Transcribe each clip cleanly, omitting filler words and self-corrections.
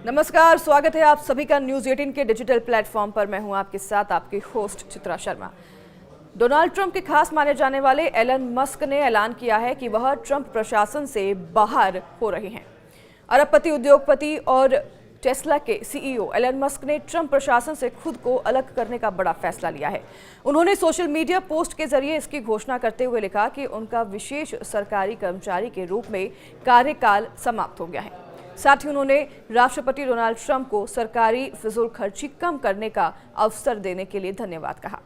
नमस्कार, स्वागत है आप सभी का न्यूज़ 18 के डिजिटल प्लेटफॉर्म पर। मैं हूं आपके साथ आपकी host Chitra Sharma. Donald Trump के खास माने जाने वाले एलन मस्क ने ऐलान किया है कि वह ट्रंप प्रशासन से बाहर हो रहे हैं। अरबपति उद्योगपति और टेस्ला के सीईओ एलन मस्क ने ट्रंप प्रशासन से खुद को अलग करने का बड़ा फैसला लिया है। उन्होंने सोशल मीडिया पोस्ट के जरिए इसकी घोषणा करते हुए लिखा कि उनका विशेष सरकारी कर्मचारी के रूप में कार्यकाल समाप्त हो गया है। साथ ही उन्होंने राष्ट्रपति डोनाल्ड ट्रंप को सरकारी फिजूल खर्ची कम करने का अवसर देने के लिए धन्यवाद कहा।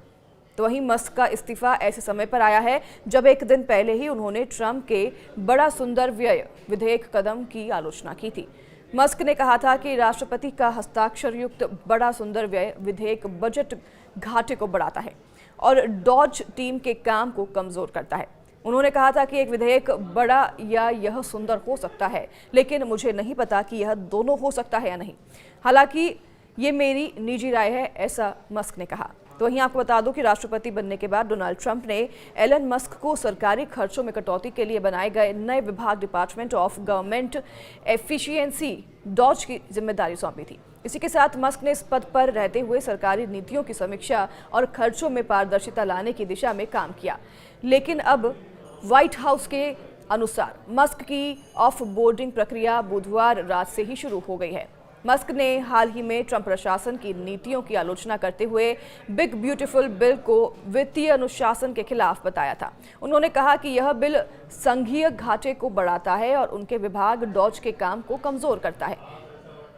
तो वहीं मस्क का इस्तीफा ऐसे समय पर आया है जब एक दिन पहले ही उन्होंने ट्रंप के बड़ा सुंदर व्यय विधेयक कदम की आलोचना की थी। मस्क ने कहा था कि राष्ट्रपति का हस्ताक्षर युक्त बड़ा सुंदर व्यय विधेयक बजट घाटे को बढ़ाता है और डॉज टीम के काम को कमजोर करता है। उन्होंने कहा था कि एक विधेयक बड़ा या यह सुंदर हो सकता है, लेकिन मुझे नहीं पता कि यह दोनों हो सकता है या नहीं। हालांकि ये मेरी निजी राय है, ऐसा मस्क ने कहा। तो वहीं आपको बता दूं कि राष्ट्रपति बनने के बाद डोनाल्ड ट्रंप ने एलन मस्क को सरकारी खर्चों में कटौती के लिए बनाए गए नए विभाग department of government efficiency DOGE की जिम्मेदारी सौंपी थी। इसी के साथ मस्क ने इस पद पर रहते हुए सरकारी नीतियों की समीक्षा और खर्चों में पारदर्शिता लाने की दिशा में काम किया। लेकिन अब व्हाइट हाउस के अनुसार मस्क की ऑफ बोर्डिंग प्रक्रिया बुधवार रात से ही शुरू हो गई है। मस्क ने हाल ही में ट्रंप प्रशासन की नीतियों की आलोचना करते हुए बिग ब्यूटीफुल बिल को वित्तीय अनुशासन के खिलाफ बताया था। उन्होंने कहा कि यह बिल संघीय घाटे को बढ़ाता है और उनके विभाग डॉज के काम को कमजोर करता है।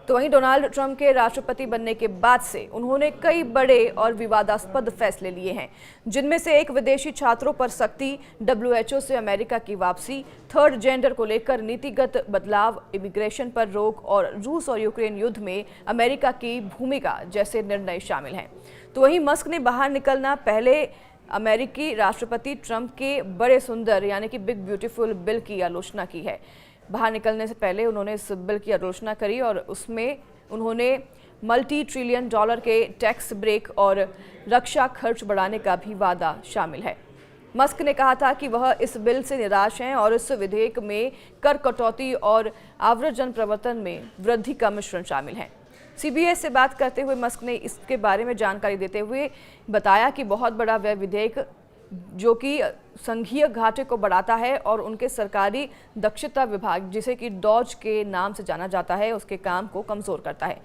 तो वहीं डोनाल्ड ट्रंप के राष्ट्रपति बनने के बाद से उन्होंने कई बड़े और विवादास्पद फैसले लिए हैं, जिनमें से एक विदेशी छात्रों पर सख्ती, WHO से अमेरिका की वापसी, थर्ड जेंडर को लेकर नीतिगत बदलाव, इमिग्रेशन पर रोक और रूस और यूक्रेन युद्ध में अमेरिका की भूमिका जैसे निर्णय शामिल हैं। तो वहीं मस्क ने बाहर निकलना पहले अमेरिकी राष्ट्रपति ट्रंप के बड़े सुंदर यानी कि बिग ब्यूटीफुल बिल की आलोचना की है। बाहर निकलने से पहले उन्होंने इस बिल की आलोचना करी और उसमें उन्होंने $multi ट्रिलियन के टैक्स ब्रेक और रक्षा खर्च बढ़ाने का भी वादा शामिल है। मस्क ने कहा था कि वह इस बिल से निराश हैं और इस विधेयक में कर कटौती और आव्रजन प्रवर्तन में वृद्धि का मिश्रण शामिल है। CBS से बात करते हुए मस्क ने इसके बारे में जानकारी देते हुए बताया कि बहुत बड़ा व्यय विधेयक जो कि संघीय घाटे को बढ़ाता है और उनके सरकारी दक्षता विभाग, जिसे कि डॉज के नाम से जाना जाता है, उसके काम को कमजोर करता है।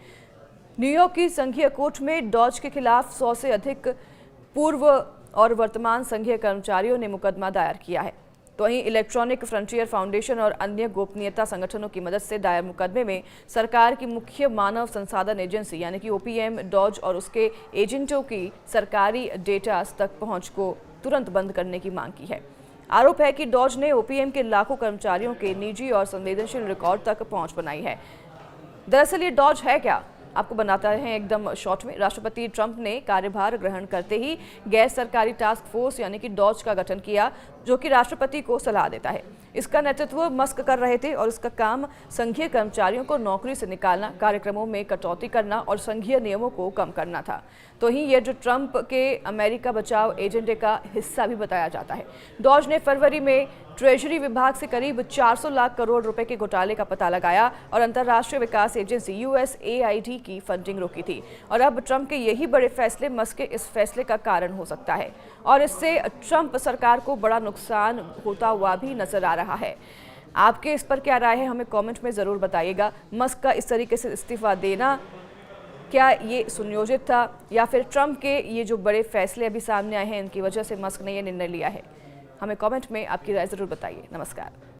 न्यूयॉर्क की संघीय कोर्ट में डॉज के खिलाफ 100 से अधिक पूर्व और वर्तमान संघीय कर्मचारियों ने मुकदमा दायर किया है। तो वहीं इलेक्ट्रॉनिक फ्रंटियर फाउंडेशन और अन्य गोपनीयता संगठनों की मदद से दायर मुकदमे में सरकार की मुख्य मानव संसाधन एजेंसी यानी कि OPM, डॉज और उसके एजेंटों की सरकारी डेटा तक पहुंच को तुरंत बंद करने की मांग की है। आरोप है कि डॉज ने OPM के लाखों कर्मचारियों के निजी और संवेदनशील रिकॉर्ड तक पहुंच बनाई है। दरअसल ये डॉज है क्या, आपको बनाता है एकदम शॉर्ट में। राष्ट्रपति ट्रंप ने कार्यभार ग्रहण करते ही गैर सरकारी टास्क फोर्स यानी कि डॉज का गठन किया, जो कि राष्ट्रपति को सलाह देता है। इसका नेतृत्व मस्क कर रहे थे और इसका काम संघीय कर्मचारियों को नौकरी से निकालना, कार्यक्रमों में कटौती करना और संघीय नियमों को कम करना था। तो ही यह जो ट्रंप के अमेरिका बचाओ एजेंडे का हिस्सा भी बताया जाता है। डॉज ने फरवरी में ट्रेजरी विभाग से करीब 400 लाख करोड़ रुपए के घोटाले का पता लगाया और अंतर्राष्ट्रीय विकास एजेंसी USAID की फंडिंग रोकी थी। और अब ट्रंप के यही बड़े फैसले मस्क के इस फैसले का कारण हो सकता है और इससे ट्रंप सरकार को बड़ा नुकसान होता हुआ भी नजर आ रहा है। आपके इस पर क्या राय है, हमें कमेंट में ज़रूर बताइएगा। मस्क का इस तरीके से इस्तीफा देना क्या ये सुनियोजित था या फिर ट्रंप के ये जो बड़े फैसले अभी सामने आए हैं इनकी वजह से मस्क ने ये निर्णय लिया है? हमें कमेंट में आपकी राय ज़रूर बताइए। नमस्कार।